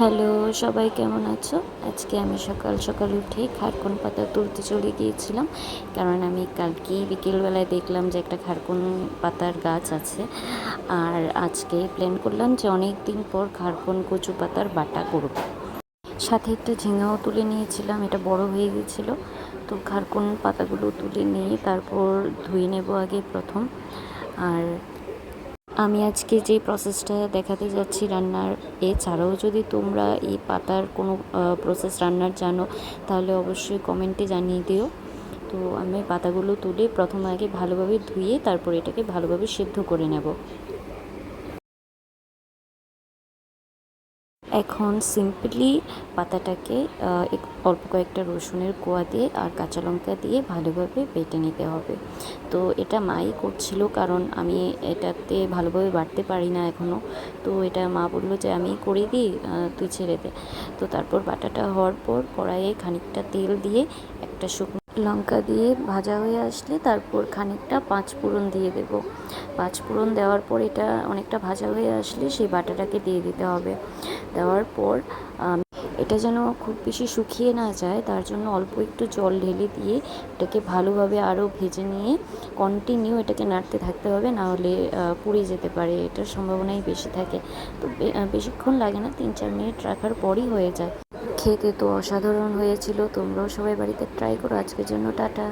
Hello, সবাই কেমন আছো? আজকে আমি সকাল সকাল উঠে খারকুন পাতা তুলতে চলে গিয়েছিলাম। কারণ আমি কালকেই বিকেলবেলায় দেখলাম যে একটা খারকুন পাতার গাছ আছে। আর আজকে প্ল্যান করলাম যে অনেক দিন পর খারকুন কচু পাতার বাটা করব। সাথে একটা ঝিঙাও তুলে নিয়েছিলাম, এটা বড় হয়ে গেছিলো। তো খারকুন পাতাগুলো তুলে নিয়ে তারপর ধুয়ে নেব আগে প্রথম। আর আমি আজকে যে প্রসেসটা দেখাতে যাচ্ছি রান্নার, এছাড়াও যদি তোমরা এই পাতার কোনো প্রসেস রান্নার জানো তাহলে অবশ্যই কমেন্টে জানিয়ে দিও। তো আমি পাতাগুলো তুলে প্রথম আগে ভালোভাবে ধুয়ে তারপর এটাকে ভালোভাবে সেদ্ধ করে নেব। এখন সিম্পলি পাতাটাকে অল্প কয়েকটা রসুনের কোয়া দিয়ে আর কাঁচা লঙ্কা দিয়ে ভালোভাবে বেটে নিতে হবে। তো এটা মাই করছিল, কারণ আমি এটাতে ভালোভাবে বাটতে পারি না এখনও। তো এটা মা বললো যে আমি করে দিই, তুই ছেড়ে দে। তো তারপর বাটাটা হওয়ার পর কড়াইয়ে খানিকটা তেল দিয়ে একটা শুকনো লঙ্কা দিয়ে ভাজা হয়ে আসলে তারপর খানিকটা পাঁচফোড়ন দিয়ে দেব। পাঁচফোড়ন দেওয়ার পর এটা অনেকটা ভাজা হয়ে আসলে সেই বাটাটাকে দিয়ে দিতে হবে। দেওয়ার পর এটা যেন খুব বেশি শুকিয়ে না যায়, তার জন্য অল্প একটু জল ঢেলে দিয়ে এটাকে ভালোভাবে আরও ভেজে নিয়ে কন্টিনিউ এটাকে নাড়তে থাকতে হবে, না হলে পুড়ে যেতে পারে, এটার সম্ভাবনাই বেশি থাকে। তো বেশিক্ষণ লাগে না, 3-4 মিনিট রাখার পরই হয়ে যায়। খেতে তো অসাধারণ হয়েছিল, তোমরাও সবাই বাড়িতে ট্রাই করো। আজকের জন্য টাটা।